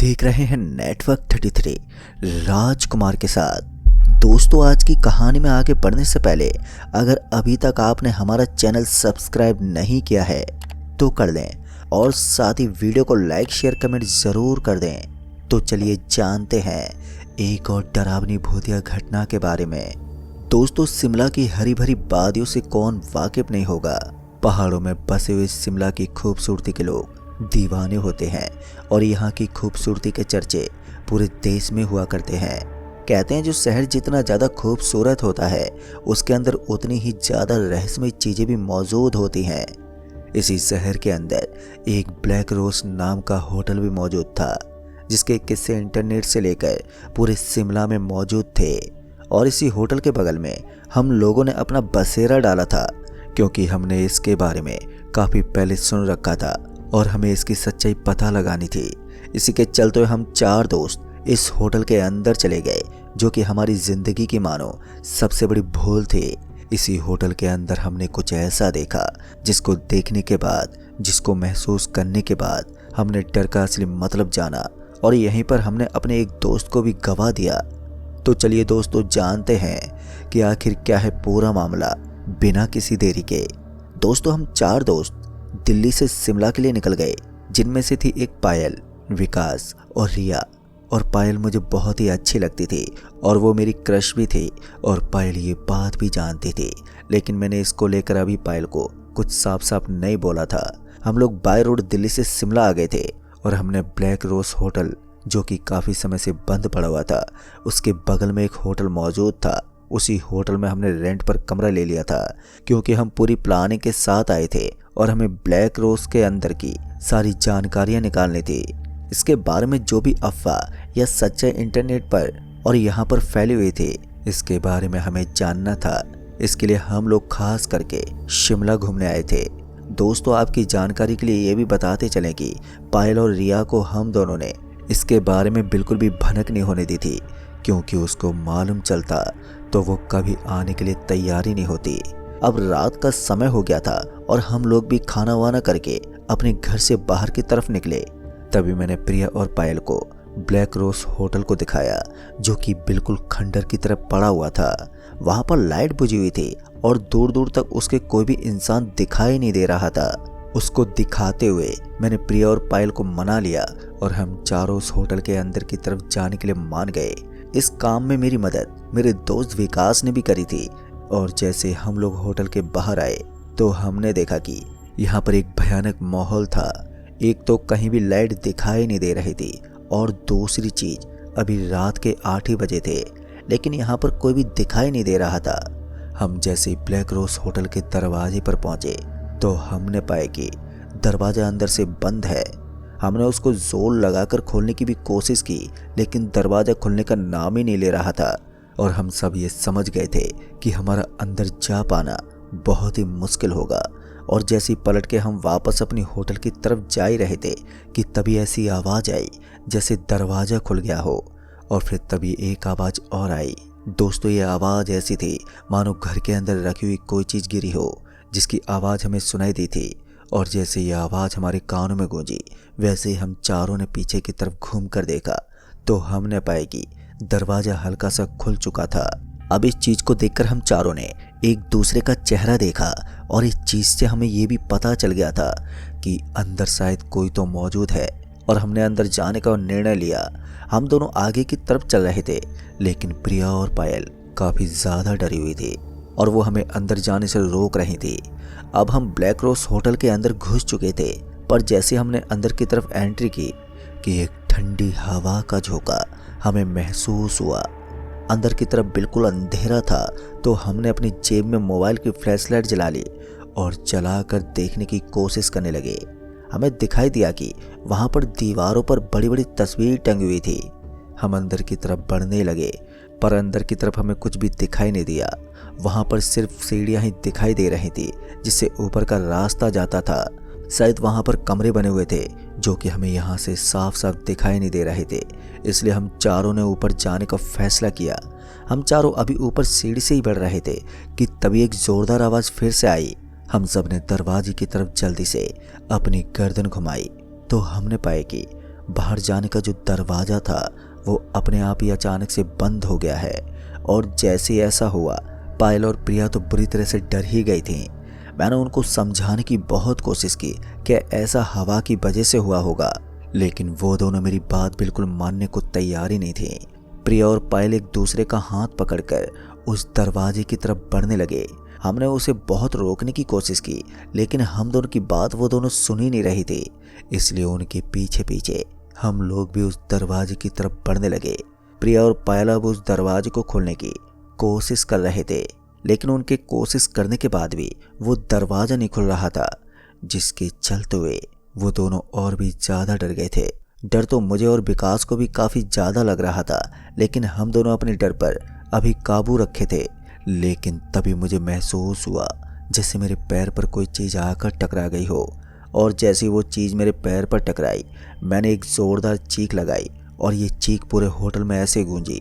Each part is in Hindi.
देख रहे हैं नेटवर्क 33 राजकुमार के साथ। दोस्तों, आज की कहानी में आगे बढ़ने से पहले अगर अभी तक आपने हमारा चैनल सब्सक्राइब नहीं किया है तो कर दें और साथ ही वीडियो को लाइक शेयर कमेंट ज़रूर कर दें। तो चलिए जानते हैं एक और डरावनी भूतिया घटना के बारे में। दोस्तों, शिमला की हरी भरी वादियों से कौन वाकिफ नहीं होगा। पहाड़ों में बसे हुए शिमला की खूबसूरती के लोग दीवाने होते हैं और यहाँ की खूबसूरती के चर्चे पूरे देश में हुआ करते हैं। कहते हैं जो शहर जितना ज़्यादा खूबसूरत होता है उसके अंदर उतनी ही ज़्यादा रहस्यमय चीज़ें भी मौजूद होती हैं। इसी शहर के अंदर एक ब्लैक रोज नाम का होटल भी मौजूद था जिसके किस्से इंटरनेट से लेकर पूरे शिमला में मौजूद थे। और इसी होटल के बगल में हम लोगों ने अपना बसेरा डाला था क्योंकि हमने इसके बारे में काफ़ी पहले सुन रखा था और हमें इसकी सच्चाई पता लगानी थी। इसी के चलते हम 4 दोस्त इस होटल के अंदर चले गए जो कि हमारी ज़िंदगी की मानो सबसे बड़ी भूल थी। इसी होटल के अंदर हमने कुछ ऐसा देखा जिसको देखने के बाद, जिसको महसूस करने के बाद हमने डर का असली मतलब जाना और यहीं पर हमने अपने एक दोस्त को भी गवा दिया। तो चलिए दोस्तों, जानते हैं कि आखिर क्या है पूरा मामला बिना किसी देरी के। दोस्तों, हम 4 दोस्त दिल्ली से शिमला के लिए निकल गए, जिनमें से थी एक पायल, विकास और रिया। और पायल मुझे बहुत ही अच्छी लगती थी और वो मेरी क्रश भी थी और पायल ये बात भी जानती थी, लेकिन मैंने इसको लेकर अभी पायल को कुछ साफ साफ नहीं बोला था। हम लोग बाय रोड दिल्ली से शिमला आ गए थे और हमने ब्लैक रोज होटल, जो कि काफ़ी समय से बंद पड़ा हुआ था, उसके बगल में एक होटल मौजूद था। उसी होटल में हमने रेंट पर कमरा ले लिया था क्योंकि हम पूरी प्लानिंग के साथ आए थे और हमें ब्लैक रोज के अंदर की सारी जानकारियां निकालनी थी। इसके बारे में जो भी अफवाह या सच्चाई इंटरनेट पर और यहाँ पर फैली हुई थी, इसके बारे में हमें जानना था। इसके लिए हम लोग खास करके शिमला घूमने आए थे। दोस्तों, आपकी जानकारी के लिए ये भी बताते चलें कि पायल और रिया को हम दोनों ने इसके बारे में बिल्कुल भी भनक नहीं होने दी थी क्योंकि उसको मालूम चलता तो वो कभी आने के लिए तैयार ही नहीं होती। अब रात का समय हो गया था और हम लोग भी खाना वाना करके अपने घर से बाहर की तरफ निकले। तभी मैंने प्रिया और पायल को ब्लैक रोज होटल को दिखाया जो कि बिल्कुल खंडर की तरफ पड़ा हुआ था। वहाँ पर लाइट बुझी हुई थी और दूर दूर तक उसके कोई भी इंसान दिखाई नहीं दे रहा था। उसको दिखाते हुए मैंने प्रिया और पायल को मना लिया और हम चारों उस होटल के अंदर की तरफ जाने के लिए मान गए। इस काम में मेरी मदद मेरे दोस्त विकास ने भी करी थी। और जैसे हम लोग होटल के बाहर आए तो हमने देखा कि यहाँ पर एक भयानक माहौल था। एक तो कहीं भी लाइट दिखाई नहीं दे रही थी और दूसरी चीज अभी रात के 8 ही बजे थे, लेकिन यहाँ पर कोई भी दिखाई नहीं दे रहा था। हम जैसे ही ब्लैक रोज होटल के दरवाजे पर पहुंचे तो हमने पाया कि दरवाजा अंदर से बंद है। हमने उसको जोर लगाकर खोलने की भी कोशिश की लेकिन दरवाज़ा खुलने का नाम ही नहीं ले रहा था और हम सब ये समझ गए थे कि हमारा अंदर जा पाना बहुत ही मुश्किल होगा। और जैसे ही पलट के हम वापस अपनी होटल की तरफ जा ही रहे थे कि तभी ऐसी आवाज़ आई जैसे दरवाज़ा खुल गया हो। और फिर तभी एक आवाज़ और आई। दोस्तों, ये आवाज़ ऐसी थी मानो घर के अंदर रखी हुई कोई चीज़ गिरी हो, जिसकी आवाज़ हमें सुनाई दी थी। और जैसे ये आवाज़ हमारे कानों में गूंजी वैसे ही हम चारों ने पीछे की तरफ घूम कर देखा तो हमने पाया कि दरवाज़ा हल्का सा खुल चुका था। अब इस चीज़ को देखकर हम चारों ने एक दूसरे का चेहरा देखा और इस चीज़ से हमें ये भी पता चल गया था कि अंदर शायद कोई तो मौजूद है और हमने अंदर जाने का निर्णय लिया। हम दोनों आगे की तरफ चल रहे थे लेकिन प्रिया और पायल काफ़ी ज़्यादा डरी हुई थी और वो हमें अंदर जाने से रोक रही थी। अब हम ब्लैक रोज होटल के अंदर घुस चुके थे, पर जैसे हमने अंदर की तरफ एंट्री की कि एक ठंडी हवा का झोंका हमें महसूस हुआ। अंदर की तरफ बिल्कुल अंधेरा था तो हमने अपनी जेब में मोबाइल की फ्लैशलाइट जला ली और जलाकर देखने की कोशिश करने लगे। हमें दिखाई दिया कि वहाँ पर दीवारों पर बड़ी बड़ी तस्वीर टंगी हुई थी। हम अंदर की तरफ बढ़ने लगे पर अंदर की तरफ हमें कुछ भी दिखाई नहीं दिया। वहाँ पर सिर्फ सीढ़ियाँ ही दिखाई दे रही थी जिससे ऊपर का रास्ता जाता था। शायद वहाँ पर कमरे बने हुए थे जो कि हमें यहाँ से साफ साफ दिखाई नहीं दे रहे थे। इसलिए हम चारों ने ऊपर जाने का फैसला किया। हम चारों अभी ऊपर सीढ़ी से ही बढ़ रहे थे कि तभी एक जोरदार आवाज़ फिर से आई। हम सब ने दरवाजे की तरफ जल्दी से अपनी गर्दन घुमाई तो हमने पाया कि बाहर जाने का जो दरवाज़ा था वो अपने आप ही अचानक से बंद हो गया है। और जैसे ही ऐसा हुआ, पायल और प्रिया तो बुरी तरह से डर ही गई थी। मैंने उनको समझाने की बहुत कोशिश की कि ऐसा हवा की वजह से हुआ होगा, लेकिन वो दोनों मेरी बात बिल्कुल मानने को तैयार ही नहीं थे। प्रिया और पायल एक दूसरे का हाथ पकड़कर उस दरवाजे की तरफ बढ़ने लगे। हमने उसे बहुत रोकने की कोशिश की, लेकिन हम दोनों की बात वो दोनों सुन ही नहीं रही थी। इसलिए उनके पीछे पीछे हम लोग भी उस दरवाजे की तरफ बढ़ने लगे। प्रिया और पायल अब उस दरवाजे को खोलने की कोशिश कर रहे थे, लेकिन उनके कोशिश करने के बाद भी वो दरवाजा नहीं खुल रहा था, जिसके चलते हुए वो दोनों और भी ज़्यादा डर गए थे। डर तो मुझे और विकास को भी काफ़ी ज़्यादा लग रहा था, लेकिन हम दोनों अपने डर पर अभी काबू रखे थे। लेकिन तभी मुझे महसूस हुआ जैसे मेरे पैर पर कोई चीज़ आकर टकरा गई हो, और जैसे वो चीज़ मेरे पैर पर टकराई, मैंने एक ज़ोरदार चीख लगाई और ये चीख पूरे होटल में ऐसे गूंजी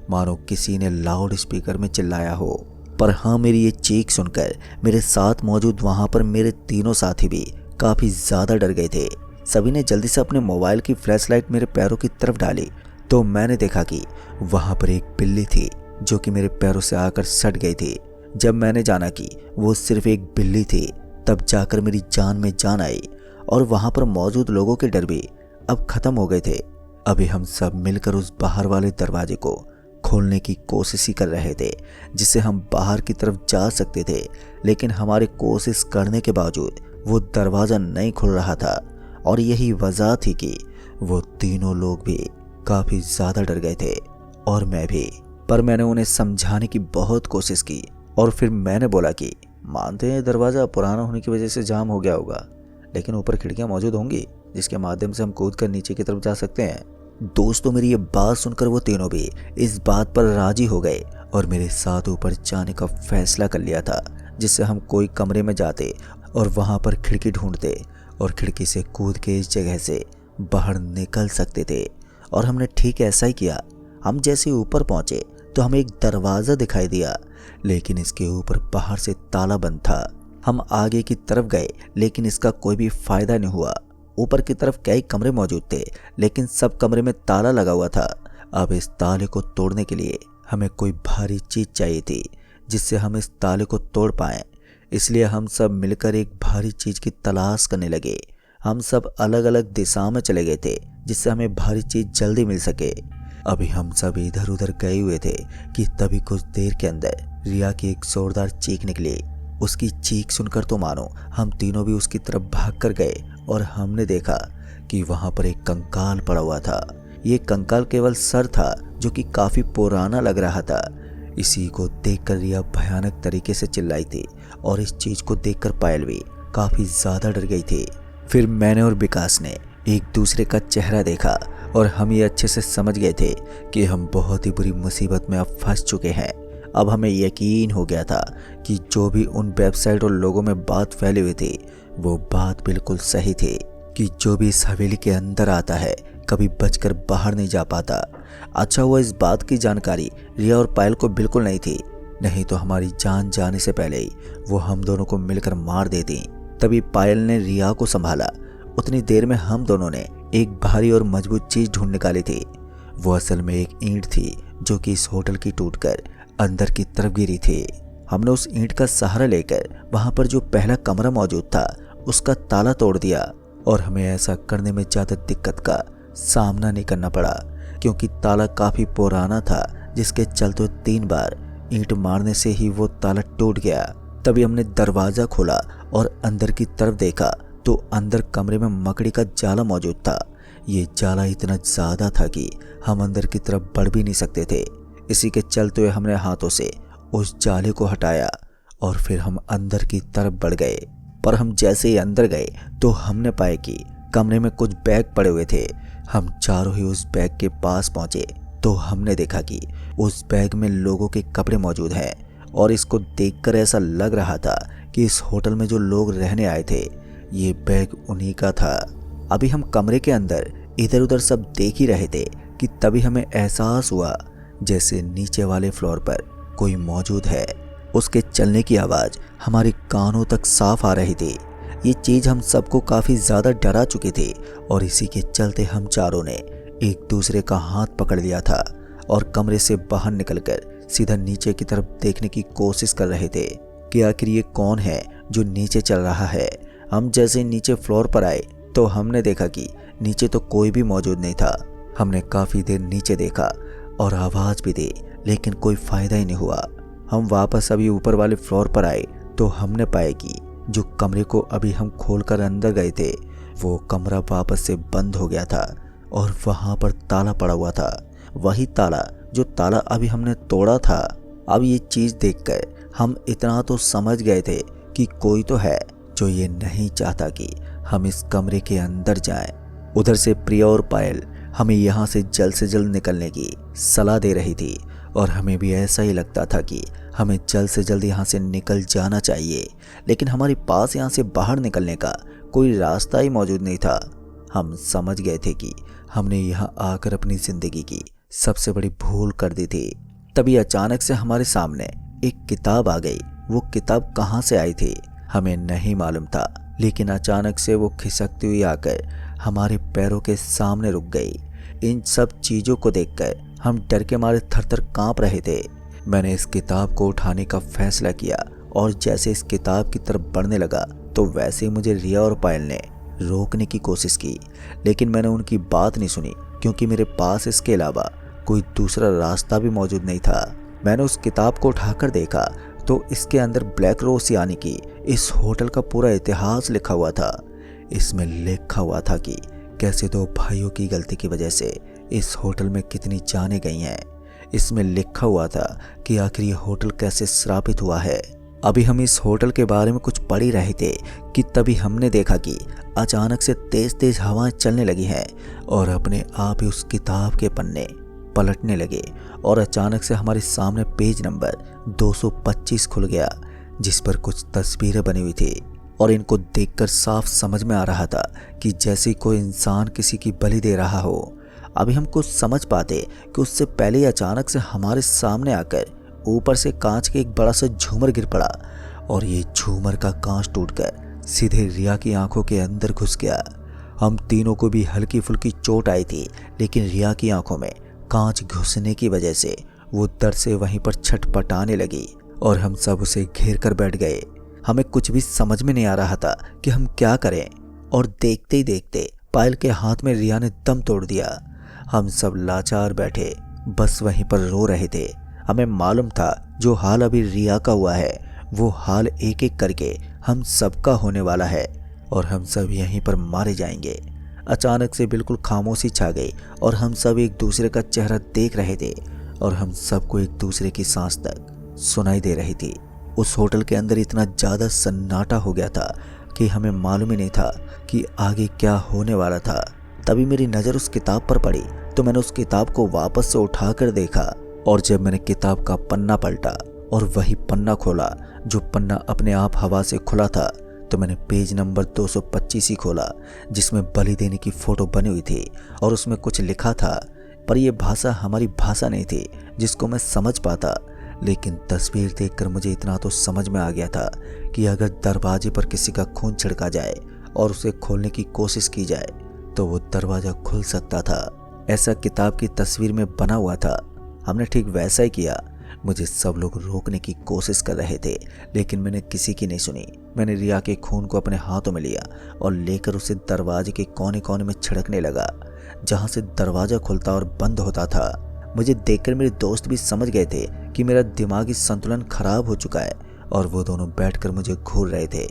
मानो किसी ने लाउड स्पीकर में चिल्लाया हो। पर हाँ, मेरी ये चीख सुनकर मेरे साथ मौजूद वहाँ पर मेरे तीनों साथी भी काफ़ी ज़्यादा डर गए थे। सभी ने जल्दी से अपने मोबाइल की फ्लैशलाइट मेरे पैरों की तरफ डाली तो मैंने देखा कि वहाँ पर एक बिल्ली थी जो कि मेरे पैरों से आकर सट गई थी। जब मैंने जाना कि वो सिर्फ एक बिल्ली थी, तब जाकर मेरी जान में जान आई और वहाँ पर मौजूद लोगों के डर भी अब ख़त्म हो गए थे। अभी हम सब मिलकर उस बाहर वाले दरवाजे को खोलने की कोशिश ही कर रहे थे, जिससे हम बाहर की तरफ जा सकते थे। लेकिन हमारे कोशिश करने के बावजूद वो दरवाज़ा नहीं खुल रहा था, और यही वजह थी कि वो तीनों लोग भी काफ़ी ज़्यादा डर गए थे, और मैं भी। पर मैंने उन्हें समझाने की बहुत कोशिश की, और फिर मैंने बोला कि मानते हैं दरवाज़ा पुराना होने की वजह से जाम हो गया होगा, लेकिन ऊपर खिड़कियाँ मौजूद होंगी जिसके माध्यम से हम कूद कर नीचे की तरफ जा सकते हैं। दोस्तों, मेरी ये बात सुनकर वो तीनों भी इस बात पर राजी हो गए और मेरे साथ ऊपर जाने का फैसला कर लिया था, जिससे हम कोई कमरे में जाते और वहाँ पर खिड़की ढूंढते और खिड़की से कूद के इस जगह से बाहर निकल सकते थे। और हमने ठीक ऐसा ही किया। हम जैसे ऊपर पहुँचे तो हमें एक दरवाज़ा दिखाई दिया, लेकिन इसके ऊपर बाहर से ताला बंद था। हम आगे की तरफ गए, लेकिन इसका कोई भी फ़ायदा नहीं हुआ। ऊपर की तरफ कई कमरे मौजूद थे, लेकिन सब कमरे में ताला लगा हुआ था। अब इस ताले को तोड़ने के लिए हमें कोई भारी चीज़ चाहिए थी, जिससे हम इस ताले को तोड़ पाएँ। इसलिए हम सब मिलकर एक भारी चीज़ की तलाश करने लगे। हम सब अलग अलग दिशा में चले गए थे, जिससे हमें भारी चीज़ जल्दी मिल सके। अभी हम सब इधर उधर गए हुए थे कि तभी कुछ देर के अंदर रिया की एक जोरदार चीख निकली। उसकी चीख सुनकर तो मानो हम तीनों भी उसकी तरफ भाग कर गए, और हमने देखा कि वहाँ पर एक कंकाल पड़ा हुआ था। ये कंकाल केवल सर था, जो कि काफ़ी पुराना लग रहा था। इसी को देखकर रिया भयानक तरीके से चिल्लाई थी, और इस चीज़ को देखकर पायल भी काफ़ी ज़्यादा डर गई थी। फिर मैंने और विकास ने एक दूसरे का चेहरा देखा, और हम ये अच्छे से समझ गए थे कि हम बहुत ही बुरी मुसीबत में अब फंस चुके हैं। अब हमें यकीन हो गया था कि जो भी उन वेबसाइट और लोगों में बात फैली हुई थी, वो बात बिल्कुल सही थी कि जो भी इस हवेली के अंदर आता है कभी बचकर बाहर नहीं जा पाता। अच्छा हुआ इस बात की जानकारी रिया और पायल को बिल्कुल नहीं थी, नहीं तो हमारी जान जाने से पहले ही वो हम दोनों को मिलकर मार देती। तभी पायल ने रिया को संभाला। उतनी देर में हम दोनों ने एक भारी और मजबूत चीज़ ढूंढ निकाली थी। वो असल में एक ईंट थी, जो कि इस होटल की टूटकर अंदर की तरफ गिरी थी। हमने उस ईंट का सहारा लेकर वहाँ पर जो पहला कमरा मौजूद था उसका ताला तोड़ दिया, और हमें ऐसा करने में ज़्यादा दिक्कत का सामना नहीं करना पड़ा, क्योंकि ताला काफ़ी पुराना था, जिसके चलते 3 बार ईंट मारने से ही वो ताला टूट गया। तभी हमने दरवाज़ा खोला और अंदर की तरफ देखा तो अंदर कमरे में मकड़ी का जाला मौजूद था। ये जाला इतना ज़्यादा था कि हम अंदर की तरफ बढ़ भी नहीं सकते थे। इसी के चलते हुए हमने हाथों से उस जाले को हटाया, और फिर हम अंदर की तरफ बढ़ गए। पर हम जैसे ही अंदर गए तो हमने पाया कि कमरे में कुछ बैग पड़े हुए थे। हम चारों ही उस बैग के पास पहुंचे तो हमने देखा कि उस बैग में लोगों के कपड़े मौजूद हैं, और इसको देखकर ऐसा लग रहा था कि इस होटल में जो लोग रहने आए थे, ये बैग उन्हीं का था। अभी हम कमरे के अंदर इधर उधर सब देख ही रहे थे कि तभी हमें एहसास हुआ जैसे नीचे वाले फ्लोर पर कोई मौजूद है। उसके चलने की आवाज़ हमारे कानों तक साफ आ रही थी, ये चीज़ हम सबको काफ़ी ज़्यादा डरा चुके थे और इसी के चलते हम चारों ने एक दूसरे का हाथ पकड़ लिया था और कमरे से बाहर निकलकर सीधा नीचे की तरफ देखने की कोशिश कर रहे थे कि आखिर ये कौन है जो नीचे चल रहा है। हम जैसे नीचे फ्लोर पर आए तो हमने देखा कि नीचे तो कोई भी मौजूद नहीं था। हमने काफ़ी देर नीचे देखा और आवाज़ भी दी, लेकिन कोई फ़ायदा ही नहीं हुआ। हम वापस अभी ऊपर वाले फ्लोर पर आए तो हमने पाया कि जो कमरे को अभी हम खोलकर अंदर गए थे वो कमरा वापस से बंद हो गया था और वहाँ पर ताला पड़ा हुआ था, वही ताला जो ताला अभी हमने तोड़ा था। अब ये चीज़ देखकर हम इतना तो समझ गए थे कि कोई तो है जो ये नहीं चाहता कि हम इस कमरे के अंदर जाएं। उधर से प्रिया और पायल हमें यहाँ से जल्द निकलने की सलाह दे रही थी और हमें भी ऐसा ही लगता था कि हमें जल्द से जल्द यहाँ से निकल जाना चाहिए, लेकिन हमारे पास यहाँ से बाहर निकलने का कोई रास्ता ही मौजूद नहीं था। हम समझ गए थे कि हमने यहाँ आकर अपनी ज़िंदगी की सबसे बड़ी भूल कर दी थी। तभी अचानक से हमारे सामने एक किताब आ गई। वो किताब कहाँ से आई थी हमें नहीं मालूम था, लेकिन अचानक से वो खिसकती हुई आकर हमारे पैरों के सामने रुक गई। इन सब चीज़ों को देखकर हम डर के मारे थर-थर काँप रहे थे। मैंने इस किताब को उठाने का फैसला किया और जैसे इस किताब की तरफ बढ़ने लगा तो वैसे ही मुझे रिया और पायल ने रोकने की कोशिश की, लेकिन मैंने उनकी बात नहीं सुनी क्योंकि मेरे पास इसके अलावा कोई दूसरा रास्ता भी मौजूद नहीं था। मैंने उस किताब को उठाकर देखा तो इसके अंदर ब्लैक रोज यानी कि इस होटल का पूरा इतिहास लिखा हुआ था। इसमें लिखा हुआ था कि कैसे दो भाइयों की गलती की वजह से इस होटल में कितनी जानें गई हैं। इसमें लिखा हुआ था कि आखिर ये होटल कैसे श्रापित हुआ है। अभी हम इस होटल के बारे में कुछ पढ़ ही रहे थे कि तभी हमने देखा कि अचानक से तेज तेज हवाएं चलने लगी हैं और अपने आप ही उस किताब के पन्ने पलटने लगे और अचानक से हमारे सामने पेज नंबर 225 खुल गया, जिस पर कुछ तस्वीरें बनी हुई थी और इनको देखकर साफ समझ में आ रहा था कि जैसे कोई इंसान किसी की बलि दे रहा हो। अभी हम कुछ समझ पाते कि उससे पहले ही अचानक से हमारे सामने आकर ऊपर से कांच के एक बड़ा सा झूमर गिर पड़ा और ये झूमर का कांच टूटकर सीधे रिया की आंखों के अंदर घुस गया। हम तीनों को भी हल्की फुल्की चोट आई थी, लेकिन रिया की आंखों में कांच घुसने की वजह से वो दर्द से वहीं पर छटपटाने लगी और हम सब उसे घेर कर बैठ गए। हमें कुछ भी समझ में नहीं आ रहा था कि हम क्या करें और देखते ही देखते पायल के हाथ में रिया ने दम तोड़ दिया। हम सब लाचार बैठे बस वहीं पर रो रहे थे। हमें मालूम था जो हाल अभी रिया का हुआ है वो हाल एक एक करके हम सबका होने वाला है और हम सब यहीं पर मारे जाएंगे। अचानक से बिल्कुल खामोशी छा गई और हम सब एक दूसरे का चेहरा देख रहे थे और हम सबको एक दूसरे की सांस तक सुनाई दे रही थी। उस होटल के अंदर इतना ज़्यादा सन्नाटा हो गया था कि हमें मालूम ही नहीं था कि आगे क्या होने वाला था। तभी मेरी नज़र उस किताब पर पड़ी तो मैंने उस किताब को वापस से उठाकर देखा और जब मैंने किताब का पन्ना पलटा और वही पन्ना खोला जो पन्ना अपने आप हवा से खुला था, तो मैंने पेज नंबर 225 ही खोला जिसमें बलि देने की फ़ोटो बनी हुई थी और उसमें कुछ लिखा था, पर यह भाषा हमारी भाषा नहीं थी जिसको मैं समझ पाता। लेकिन तस्वीर देखकर मुझे इतना तो समझ में आ गया था कि अगर दरवाजे पर किसी का खून छिड़का जाए और उसे खोलने की कोशिश की जाए तो वो दरवाज़ा खुल सकता था। ऐसा किताब की तस्वीर में बना हुआ था। हमने ठीक वैसा ही किया। मुझे सब लोग रोकने की कोशिश कर रहे थे, लेकिन मैंने किसी की नहीं सुनी। मैंने रिया के खून को अपने हाथों में लिया और लेकर उसे दरवाजे के कोने कोने में छिड़कने लगा, जहां से दरवाज़ा खुलता और बंद होता था। मुझे देखकर मेरे दोस्त भी समझ गए थे कि मेरा दिमागी संतुलन खराब हो चुका है और वो दोनों बैठकर मुझे घूर रहे थे।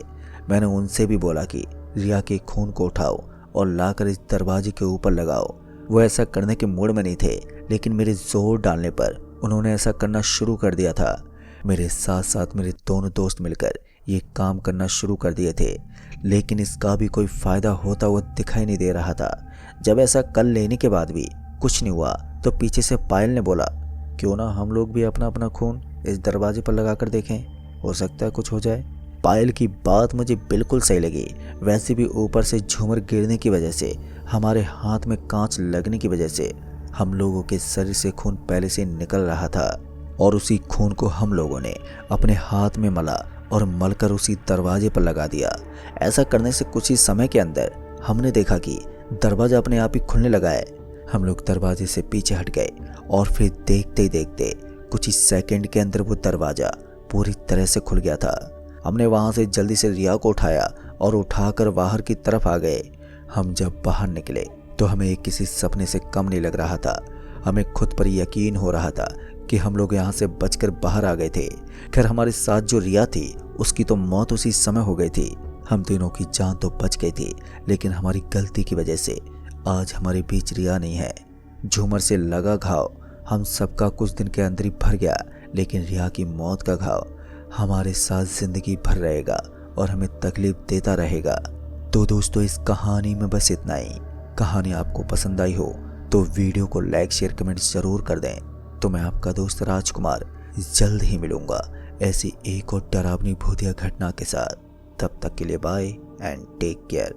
मैंने उनसे भी बोला कि रिया के खून को उठाओ और लाकर इस दरवाजे के ऊपर लगाओ। वो ऐसा करने के मूड में नहीं थे, लेकिन मेरे जोर डालने पर उन्होंने ऐसा करना शुरू कर दिया था। मेरे साथ साथ मेरे दोनों दोस्त मिलकर ये काम करना शुरू कर दिए थे, लेकिन इसका भी कोई फ़ायदा होता हुआ दिखाई नहीं दे रहा था। जब ऐसा कर लेने के बाद भी कुछ नहीं हुआ तो पीछे से पायल ने बोला, क्यों ना हम लोग भी अपना अपना खून इस दरवाजे पर लगा कर देखें, हो सकता है कुछ हो जाए। पायल की बात मुझे बिल्कुल सही लगी। वैसे भी ऊपर से झूमर गिरने की वजह से, हमारे हाथ में कांच लगने की वजह से हम लोगों के शरीर से खून पहले से निकल रहा था और उसी खून को हम लोगों ने अपने हाथ में मला और मलकर उसी दरवाजे पर लगा दिया। ऐसा करने से कुछ ही समय के अंदर हमने देखा कि दरवाजा अपने आप ही खुलने लगा है। हम लोग दरवाजे से पीछे हट गए और फिर देखते ही देखते कुछ ही सेकंड के अंदर वो दरवाजा पूरी तरह से खुल गया था। हमने वहां से जल्दी से रिया को उठाया और उठाकर बाहर की तरफ आ गए। हम जब बाहर निकले तो हमें किसी सपने से कम नहीं लग रहा था। हमें खुद पर यकीन हो रहा था कि हम लोग यहाँ से बचकर बाहर आ गए थे। खैर हमारे साथ जो रिया थी उसकी तो मौत उसी समय हो गई थी। हम तीनों की जान तो बच गई थी, लेकिन हमारी गलती की वजह से आज हमारे बीच रिया नहीं है। झूमर से लगा घाव हम सबका कुछ दिन के अंदर ही भर गया, लेकिन रिया की मौत का घाव हमारे साथ जिंदगी भर रहेगा और हमें तकलीफ देता रहेगा। तो दोस्तों इस कहानी में बस इतना ही। कहानी आपको पसंद आई हो तो वीडियो को लाइक शेयर कमेंट जरूर कर दें। तो मैं आपका दोस्त राजकुमार जल्द ही मिलूंगा ऐसी एक और डरावनी भूतिया घटना के साथ। तब तक के लिए बाय एंड टेक केयर।